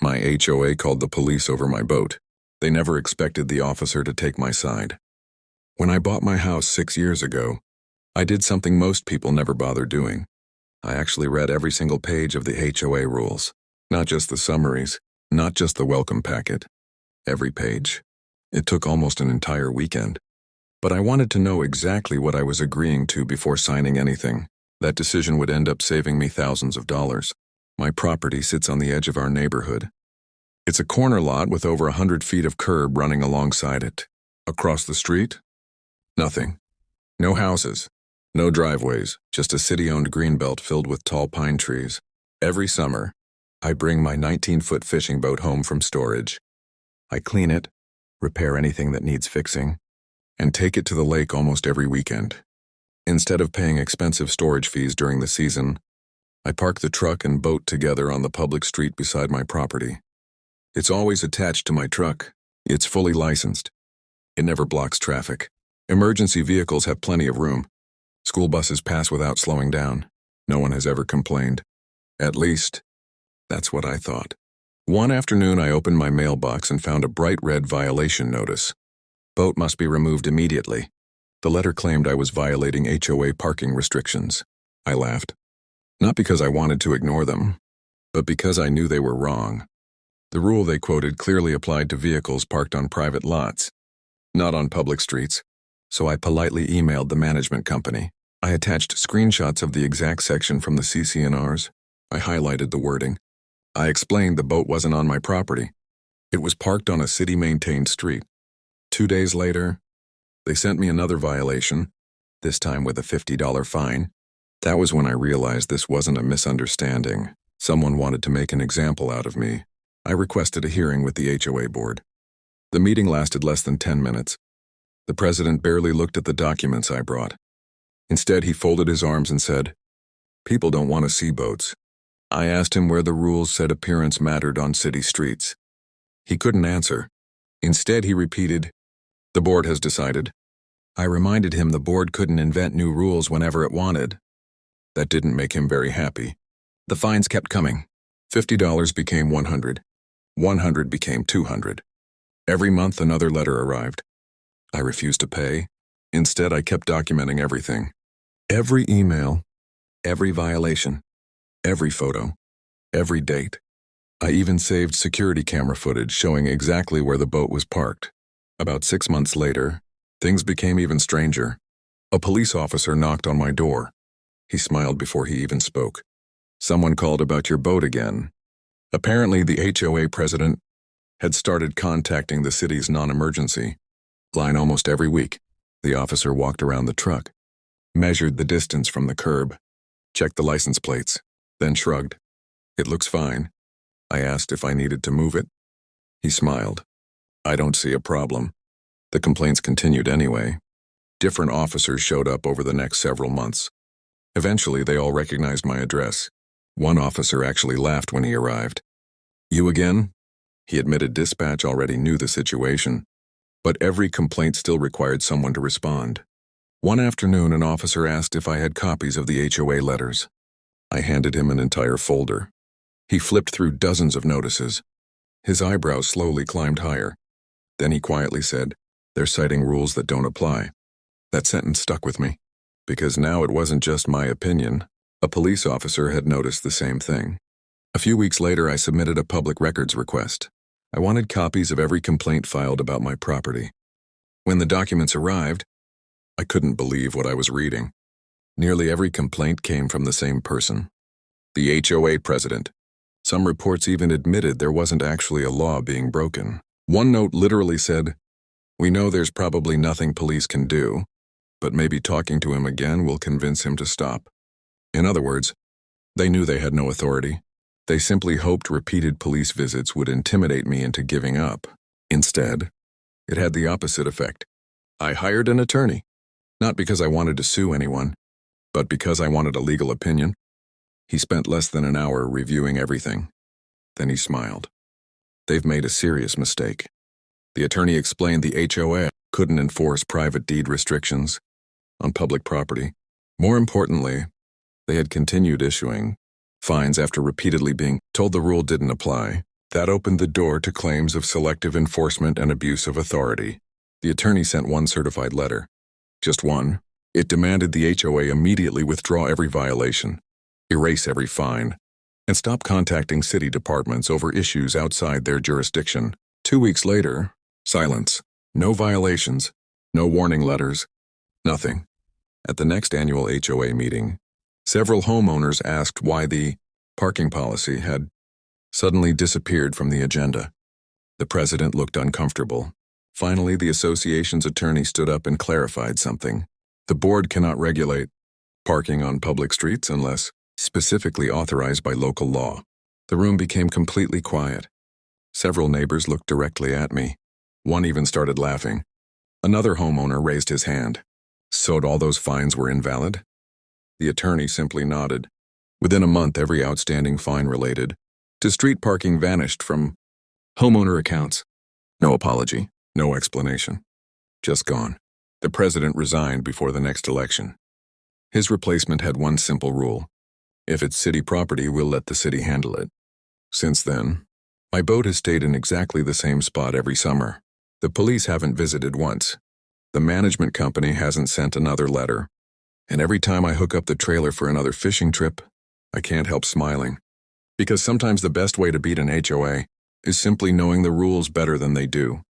My HOA called the police over my boat. They never expected the officer to take my side. When I bought my house 6 years ago, I did something most people never bother doing. I actually read every single page of the HOA rules. Not just the summaries, not just the welcome packet. Every page. It took almost an entire weekend. But I wanted to know exactly what I was agreeing to before signing anything. That decision would end up saving me thousands of dollars. My property sits on the edge of our neighborhood. It's a corner lot with over 100 feet of curb running alongside it. Across the street? Nothing. No houses. No driveways, just a city-owned greenbelt filled with tall pine trees. Every summer, I bring my 19-foot fishing boat home from storage. I clean it, repair anything that needs fixing, and take it to the lake almost every weekend. Instead of paying expensive storage fees during the season, I park the truck and boat together on the public street beside my property. It's always attached to my truck. It's fully licensed. It never blocks traffic. Emergency vehicles have plenty of room. School buses pass without slowing down. No one has ever complained. At least, that's what I thought. One afternoon, I opened my mailbox and found a bright red violation notice. Boat must be removed immediately. The letter claimed I was violating HOA parking restrictions. I laughed. Not because I wanted to ignore them, but because I knew they were wrong. The rule they quoted clearly applied to vehicles parked on private lots, not on public streets. So I politely emailed the management company. I attached screenshots of the exact section from the CC&Rs. I highlighted the wording. I explained the boat wasn't on my property. It was parked on a city-maintained street. 2 days later, they sent me another violation, this time with a $50 fine. That was when I realized this wasn't a misunderstanding. Someone wanted to make an example out of me. I requested a hearing with the HOA board. The meeting lasted less than 10 minutes. The president barely looked at the documents I brought. Instead, he folded his arms and said, "People don't want to see boats." I asked him where the rules said appearance mattered on city streets. He couldn't answer. Instead, he repeated, "The board has decided." I reminded him the board couldn't invent new rules whenever it wanted. That didn't make him very happy. The fines kept coming. $50 became $100. $100 became $200. Every month, another letter arrived. I refused to pay. Instead, I kept documenting everything. Every email, every violation, every photo, every date. I even saved security camera footage showing exactly where the boat was parked. About 6 months later, things became even stranger. A police officer knocked on my door. He smiled before he even spoke. "Someone called about your boat again." Apparently, the HOA president had started contacting the city's non-emergency line almost every week. The officer walked around the truck, measured the distance from the curb, checked the license plates, then shrugged. "It looks fine." I asked if I needed to move it. He smiled. "I don't see a problem." The complaints continued anyway. Different officers showed up over the next several months. Eventually, they all recognized my address. One officer actually laughed when he arrived. "You again?" He admitted dispatch already knew the situation, but every complaint still required someone to respond. One afternoon, an officer asked if I had copies of the HOA letters. I handed him an entire folder. He flipped through dozens of notices. His eyebrows slowly climbed higher. Then he quietly said, "They're citing rules that don't apply." That sentence stuck with me, because now it wasn't just my opinion. A police officer had noticed the same thing. A few weeks later, I submitted a public records request. I wanted copies of every complaint filed about my property. When the documents arrived, I couldn't believe what I was reading. Nearly every complaint came from the same person, the HOA president. Some reports even admitted there wasn't actually a law being broken. One note literally said, "We know there's probably nothing police can do, but maybe talking to him again will convince him to stop." In other words, they knew they had no authority. They simply hoped repeated police visits would intimidate me into giving up. Instead, it had the opposite effect. I hired an attorney, not because I wanted to sue anyone, but because I wanted a legal opinion. He spent less than an hour reviewing everything. Then he smiled. "They've made a serious mistake." The attorney explained the HOA couldn't enforce private deed restrictions on public property. More importantly, they had continued issuing fines after repeatedly being told the rule didn't apply. That opened the door to claims of selective enforcement and abuse of authority. The attorney sent one certified letter. Just one. It demanded the HOA immediately withdraw every violation, erase every fine, and stop contacting city departments over issues outside their jurisdiction. 2 weeks later, silence. No violations, no warning letters, nothing. At the next annual HOA meeting, several homeowners asked why the parking policy had suddenly disappeared from the agenda. The president looked uncomfortable. Finally, the association's attorney stood up and clarified something. The board cannot regulate parking on public streets unless specifically authorized by local law. The room became completely quiet. Several neighbors looked directly at me. One even started laughing. Another homeowner raised his hand. So all those fines were invalid? The attorney simply nodded. Within a month, every outstanding fine related to street parking vanished from homeowner accounts. No apology, no explanation. Just gone. The president resigned before the next election. His replacement had one simple rule. If it's city property, we'll let the city handle it. Since then, my boat has stayed in exactly the same spot every summer. The police haven't visited once. The management company hasn't sent another letter. And every time I hook up the trailer for another fishing trip, I can't help smiling. Because sometimes the best way to beat an HOA is simply knowing the rules better than they do.